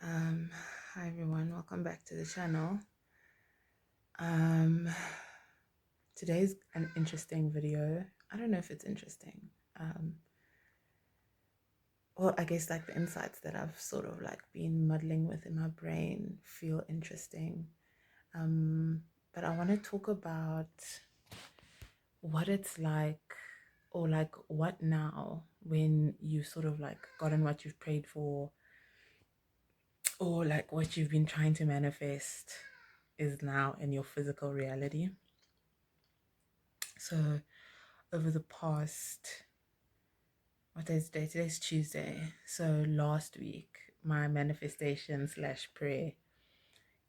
Um, Hi everyone, welcome back to the channel. Um, Today's an interesting video. I don't know if it's interesting. Um, well, I guess like the insights that I've sort of like been muddling with in my brain feel interesting. But I want to talk about what it's like, or like what now when you sort of like gotten what you've prayed for, or like what you've been trying to manifest is now in your physical reality. So over the past, what day is today? Today's Tuesday. So last week, my manifestation slash prayer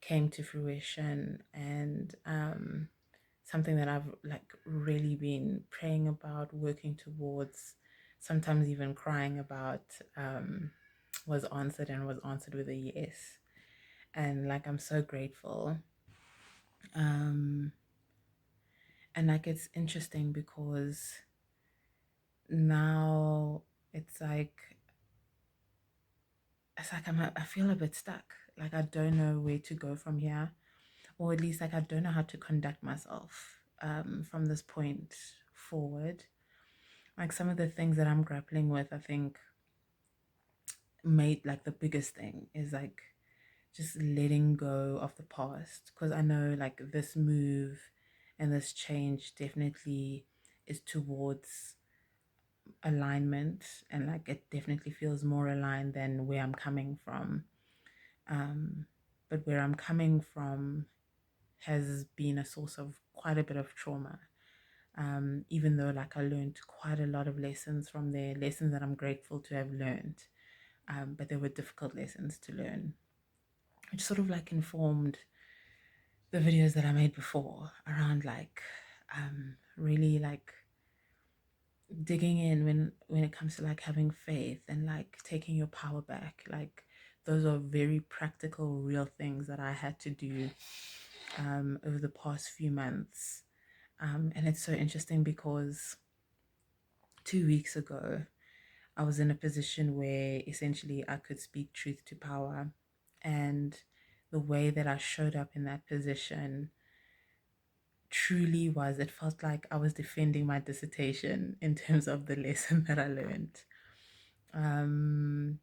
came to fruition, and something that I've like really been praying about, working towards, sometimes even crying about, was answered, and was answered with a yes. And like I'm so grateful. Um, and like it's interesting because now it's like I feel a bit stuck. Like I don't know where to go from here, or at least like I don't know how to conduct myself from this point forward. Like some of the things that I'm grappling with, I think made like the biggest thing is like just letting go of the past, because I know like this move and this change definitely is towards alignment, and like it definitely feels more aligned than where I'm coming from. But where I'm coming from has been a source of quite a bit of trauma. Even though like I learned quite a lot of lessons from there, lessons that I'm grateful to have learned. But they were difficult lessons to learn, which sort of like informed the videos that I made before around like really like digging in when it comes to like having faith and like taking your power back. Like those are very practical, real things that I had to do over the past few months. And it's so interesting because 2 weeks ago I was in a position where essentially I could speak truth to power, and the way that I showed up in that position truly was, it felt like I was defending my dissertation in terms of the lesson that I learned um,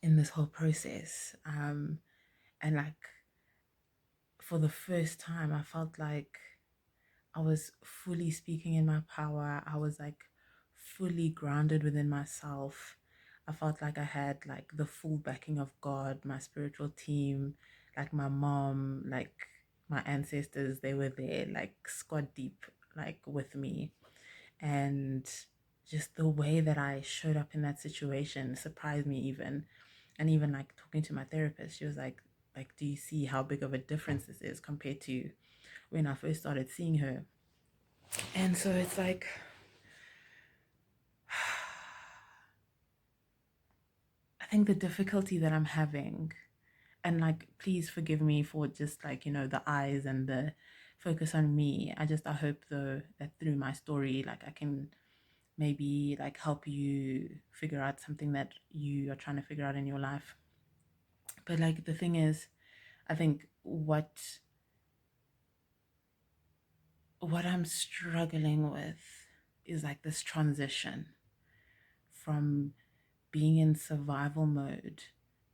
in this whole process. And like for the first time, I felt like I was fully speaking in my power. I was like fully grounded within myself. I felt like I had like the full backing of God, my spiritual team, like my mom, like my ancestors, they were there, like squad deep, like with me. And just the way that I showed up in that situation surprised me even. And even like talking to my therapist, she was like, do you see how big of a difference this is compared to when I first started seeing her? And so it's like, I think the difficulty that I'm having, and like, please forgive me for just like, the eyes and the focus on me. I hope though that through my story, like I can maybe like help you figure out something that you are trying to figure out in your life. But like the thing is, I think what I'm struggling with is like this transition from being in survival mode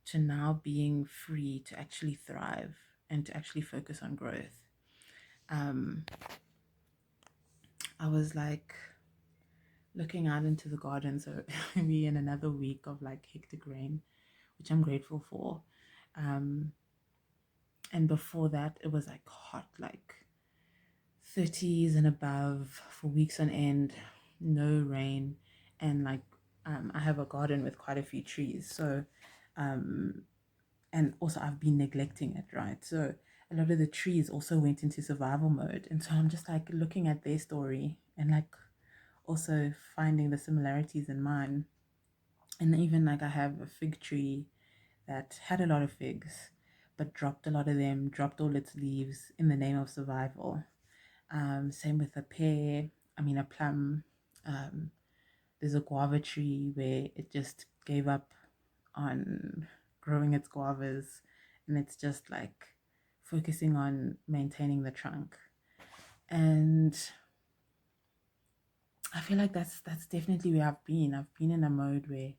to now being free to actually thrive and to actually focus on growth. Um, I was like looking out into the garden, so maybe in another week of like hectic rain, which I'm grateful for. Um, and before that, it was like hot, like 30s and above for weeks on end, no rain, and like I have a garden with quite a few trees, so um, and also I've been neglecting it, right? So a lot of the trees also went into survival mode, and so I'm just like looking at their story and like also finding the similarities in mine. And even like I have a fig tree that had a lot of figs but dropped a lot of them, dropped all its leaves in the name of survival. Same with a plum. um, there's a guava tree where it just gave up on growing its guavas, and it's just like focusing on maintaining the trunk. And I feel like that's definitely where I've been. I've been in a mode where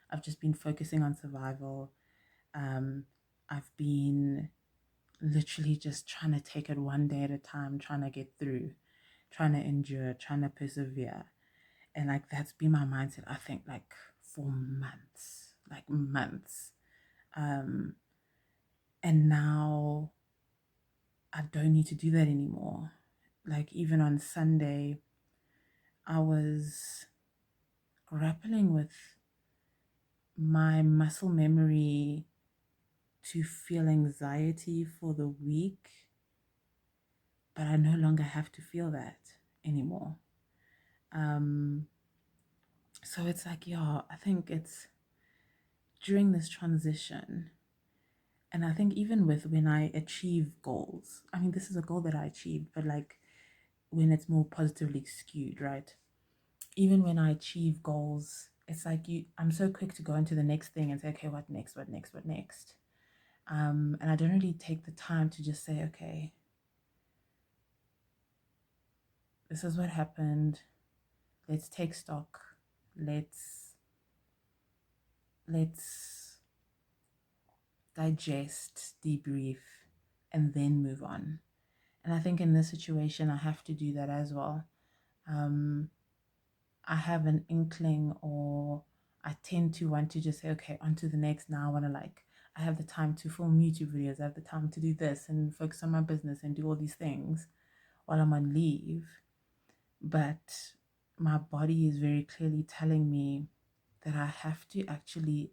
I've just been focusing on survival. Um, I've been literally just trying to take it one day at a time, trying to get through, trying to endure, trying to persevere. And like that's been my mindset, I think, like for months, like months. Um, and now I don't need to do that anymore. Like even on Sunday, I was grappling with my muscle memory to feel anxiety for the week, but I no longer have to feel that anymore. Um, so it's like, yeah, I think it's during this transition, and I think even with when I achieve goals, I mean, this is a goal that I achieved, but like when it's more positively skewed, right? Even when I achieve goals, it's like I'm so quick to go into the next thing and say, okay, what next, what next, what next? And I don't really take the time to just say, okay, this is what happened. Let's take stock. Let's let's digest, debrief, and then move on. And I think in this situation, I have to do that as well. Um, I have an inkling, or I tend to want to just say, okay, on to the next. Now I want to like, I have the time to film YouTube videos. I have the time to do this and focus on my business and do all these things while I'm on leave. But my body is very clearly telling me that I have to actually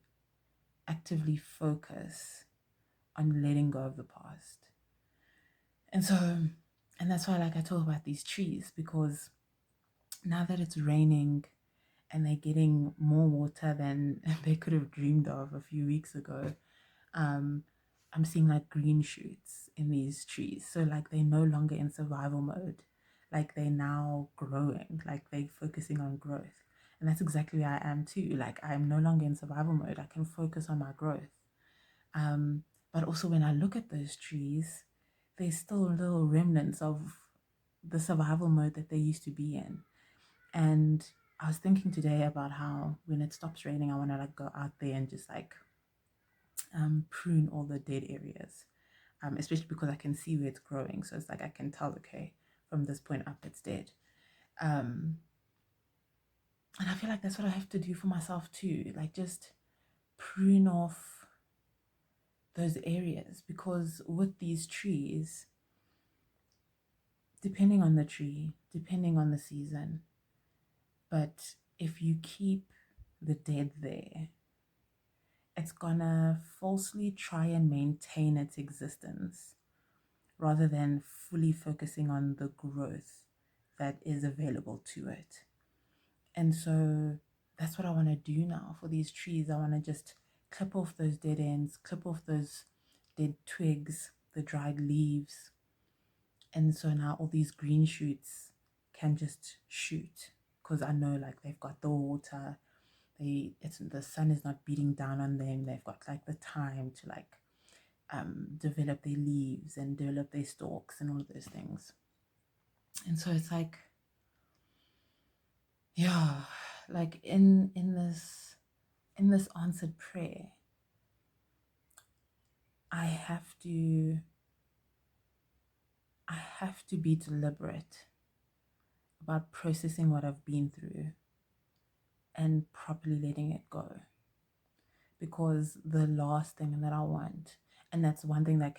actively focus on letting go of the past. And so, and that's why like I talk about these trees, because now that it's raining and they're getting more water than they could have dreamed of a few weeks ago, um, I'm seeing like green shoots in these trees. So like they're no longer in survival mode. Like they're now growing, like they're focusing on growth. And that's exactly where I am too. Like I'm no longer in survival mode. I can focus on my growth. Um, but also when I look at those trees, there's still little remnants of the survival mode that they used to be in. And I was thinking today about how when it stops raining, I want to like go out there and just like prune all the dead areas, especially because I can see where it's growing. So it's like I can tell, okay, from this point up, it's dead. Um, and I feel like that's what I have to do for myself too. Like just prune off those areas, because with these trees, depending on the tree, depending on the season, but if you keep the dead there, it's gonna falsely try and maintain its existence rather than fully focusing on the growth that is available to it. And so that's what I want to do now for these trees. I want to just clip off those dead ends, clip off those dead twigs, the dried leaves. And so now all these green shoots can just shoot, because I know like they've got the water, it's the sun is not beating down on them. They've got like the time to like develop their leaves and develop their stalks and all of those things. And so it's like, yeah, like in this answered prayer, I have to I have to be deliberate about processing what I've been through and properly letting it go. Because the last thing that I want, and that's one thing that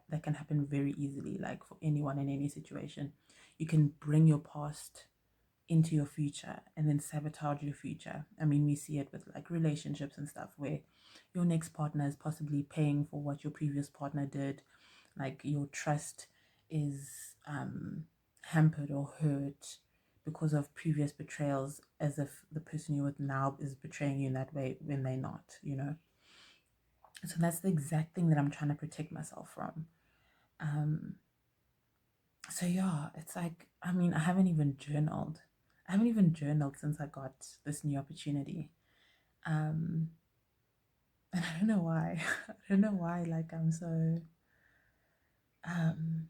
that can happen very easily, like for anyone in any situation, you can bring your past into your future and then sabotage your future. I mean, we see it with like relationships and stuff, where your next partner is possibly paying for what your previous partner did. Like your trust is hampered or hurt because of previous betrayals, as if the person you're with now is betraying you in that way when they're not. So that's the exact thing that I'm trying to protect myself from. Um, so yeah, it's like, I mean, I haven't even journaled. I haven't even journaled since I got this new opportunity. Um, And I don't know why. I don't know why, like, I'm so, um,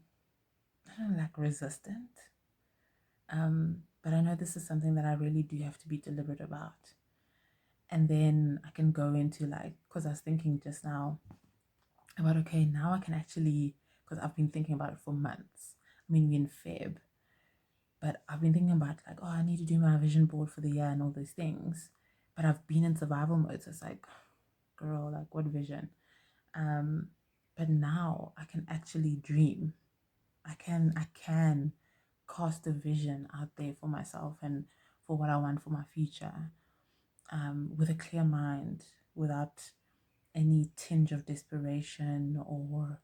I don't know, like, resistant. But I know this is something that I really do have to be deliberate about. And then I can go into, like, because I was thinking just now about, okay, now I can actually, because I've been thinking about it for months. I mean, we're in Feb, but I've been thinking about, like, oh, I need to do my vision board for the year and all those things. But I've been in survival mode. So it's like, girl, like, what vision? Um, but now I can actually dream. I can cast a vision out there for myself and for what I want for my future, with a clear mind, without any tinge of desperation or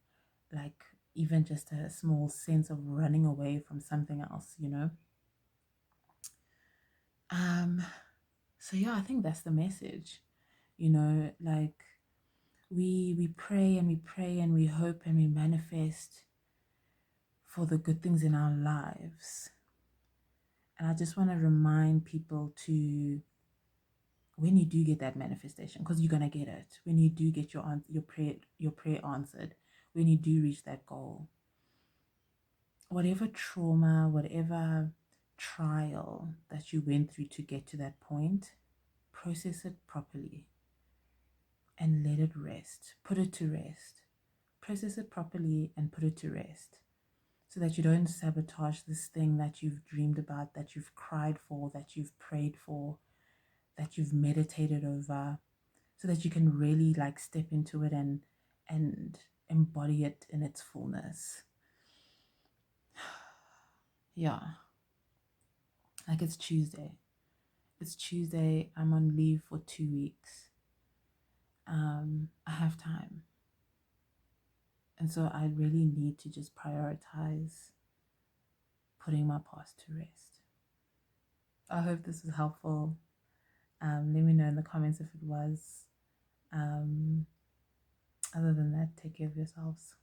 like even just a small sense of running away from something else, you know? Um, so yeah, I think that's the message. You know, like we pray and we pray and we hope and we manifest for the good things in our lives. And I just want to remind people to, when you do get that manifestation, because you're gonna get it, when you do get your prayer answered, when you do reach that goal, whatever trauma, whatever trial that you went through to get to that point, process it properly and let it rest. Put it to rest. Process it properly and put it to rest so that you don't sabotage this thing that you've dreamed about, that you've cried for, that you've prayed for, that you've meditated over, so that you can really like step into it and embody it in its fullness. Yeah, like it's Tuesday. It's Tuesday. I'm on leave for 2 weeks. I have time. And so I really need to just prioritize putting my past to rest. I hope this was helpful. Let me know in the comments if it was. Um, Other than that, take care of yourselves.